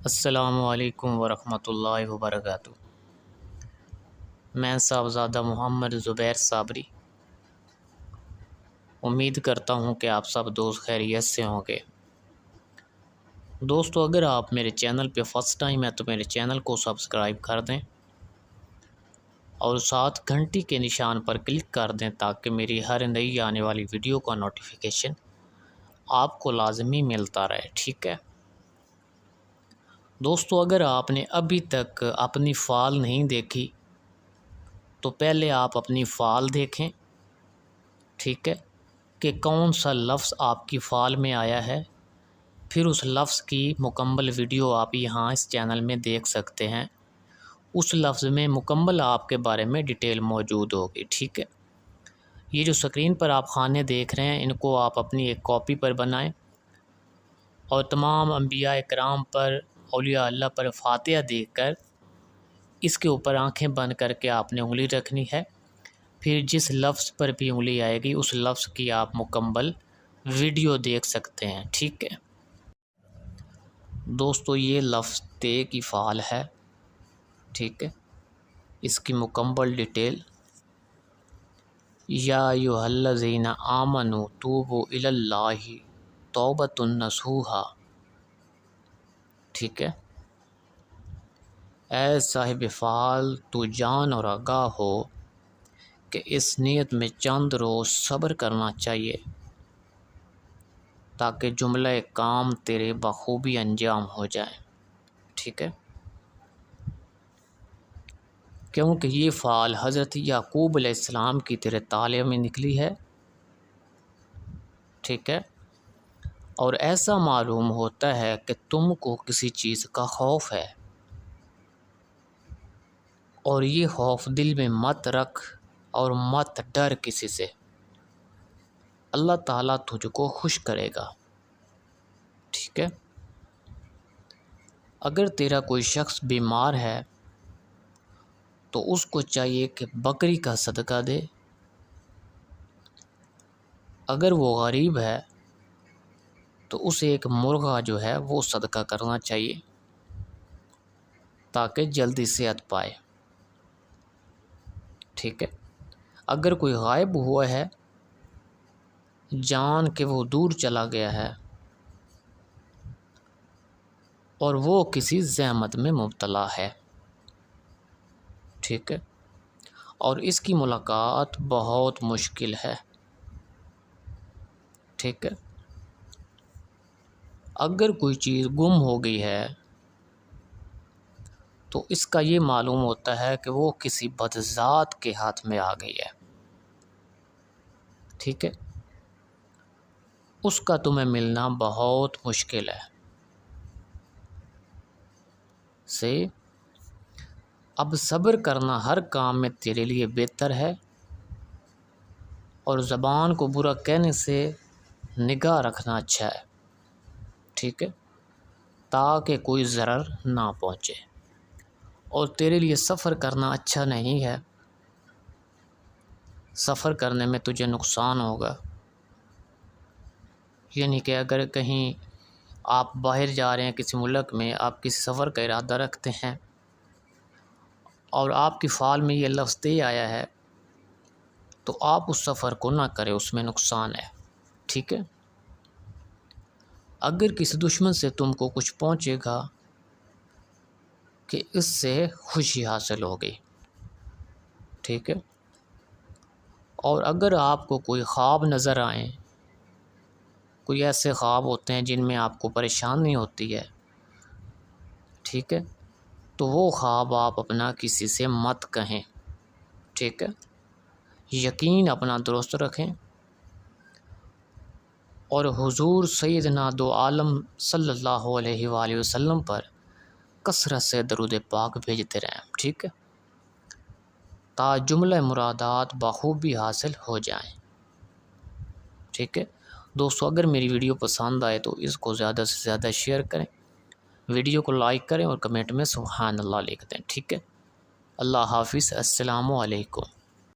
السلام علیکم ورحمۃ اللہ وبرکاتہ۔ میں صاحبزادہ محمد زبیر صابری امید کرتا ہوں کہ آپ سب دوست خیریت سے ہوں گے۔ دوستو، اگر آپ میرے چینل پہ فرسٹ ٹائم ہے تو میرے چینل کو سبسکرائب کر دیں اور ساتھ گھنٹی کے نشان پر کلک کر دیں تاکہ میری ہر نئی آنے والی ویڈیو کا نوٹیفیکیشن آپ کو لازمی ملتا رہے، ٹھیک ہے؟ دوستو، اگر آپ نے ابھی تک اپنی فال نہیں دیکھی تو پہلے آپ اپنی فال دیکھیں، ٹھیک ہے، کہ کون سا لفظ آپ کی فال میں آیا ہے، پھر اس لفظ کی مکمل ویڈیو آپ یہاں اس چینل میں دیکھ سکتے ہیں۔ اس لفظ میں مکمل آپ کے بارے میں ڈیٹیل موجود ہوگی، ٹھیک ہے؟ یہ جو سکرین پر آپ خانے دیکھ رہے ہیں، ان کو آپ اپنی ایک کاپی پر بنائیں اور تمام انبیاء کرام پر، اولیاء اللہ پر فاتحہ دیکھ کر اس کے اوپر آنکھیں بند کر کے آپ نے انگلی رکھنی ہے۔ پھر جس لفظ پر بھی انگلی آئے گی اس لفظ کی آپ مکمل ویڈیو دیکھ سکتے ہیں، ٹھیک ہے؟ دوستو، یہ لفظ تے کی فعال ہے، ٹھیک ہے؟ اس کی مکمل ڈیٹیل یا ایھا الذین آمنوا توبوا الی اللہ توبۃ نصوحا، ٹھیک ہے؟ اے صاحب فعال، تو جان اور آگاہ ہو کہ اس نیت میں چند روز صبر کرنا چاہیے تاکہ جملہ کام تیرے بخوبی انجام ہو جائے، ٹھیک ہے؟ کیونکہ یہ فعال حضرت یعقوب علیہ السلام کی تیرے طالع میں نکلی ہے، ٹھیک ہے؟ اور ایسا معلوم ہوتا ہے کہ تم کو کسی چیز کا خوف ہے، اور یہ خوف دل میں مت رکھ اور مت ڈر کسی سے، اللہ تعالیٰ تجھ کو خوش کرے گا، ٹھیک ہے؟ اگر تیرا کوئی شخص بیمار ہے تو اس کو چاہیے کہ بکری کا صدقہ دے، اگر وہ غریب ہے تو اسے ایک مرغا جو ہے وہ صدقہ کرنا چاہیے تاکہ جلدی صحت پائے، ٹھیک ہے؟ اگر کوئی غائب ہوا ہے جان کہ وہ دور چلا گیا ہے اور وہ کسی زحمت میں مبتلا ہے، ٹھیک ہے، اور اس کی ملاقات بہت مشکل ہے، ٹھیک ہے؟ اگر کوئی چیز گم ہو گئی ہے تو اس کا یہ معلوم ہوتا ہے کہ وہ کسی بدذات کے ہاتھ میں آ گئی ہے، ٹھیک ہے؟ اس کا تمہیں ملنا بہت مشکل ہے۔ اب صبر کرنا ہر کام میں تیرے لیے بہتر ہے، اور زبان کو برا کہنے سے نگاہ رکھنا اچھا ہے، ٹھیک ہے؟ تاکہ کوئی ضرر نہ پہنچے، اور تیرے لیے سفر کرنا اچھا نہیں ہے، سفر کرنے میں تجھے نقصان ہوگا، یعنی کہ اگر کہیں آپ باہر جا رہے ہیں، کسی ملک میں آپ کسی سفر کا ارادہ رکھتے ہیں اور آپ کی فال میں یہ لفظ تے آیا ہے تو آپ اس سفر کو نہ کریں، اس میں نقصان ہے، ٹھیک ہے؟ اگر کسی دشمن سے تم کو کچھ پہنچے گا کہ اس سے خوشی حاصل ہوگی، ٹھیک ہے؟ اور اگر آپ کو کوئی خواب نظر آئیں، کوئی ایسے خواب ہوتے ہیں جن میں آپ کو پریشانی ہوتی ہے، ٹھیک ہے، تو وہ خواب آپ اپنا کسی سے مت کہیں، ٹھیک ہے؟ یقین اپنا درست رکھیں اور حضور سیدنا دو عالم صلی اللہ علیہ وآلہ وسلم پر کثرت سے درود پاک بھیجتے رہیں، ٹھیک ہے، تا جملہ مرادات بخوبی حاصل ہو جائیں، ٹھیک ہے؟ دوستو، اگر میری ویڈیو پسند آئے تو اس کو زیادہ سے زیادہ شیئر کریں، ویڈیو کو لائک کریں اور کمنٹ میں سبحان اللہ لکھ دیں، ٹھیک ہے؟ اللہ حافظ، السلام علیکم۔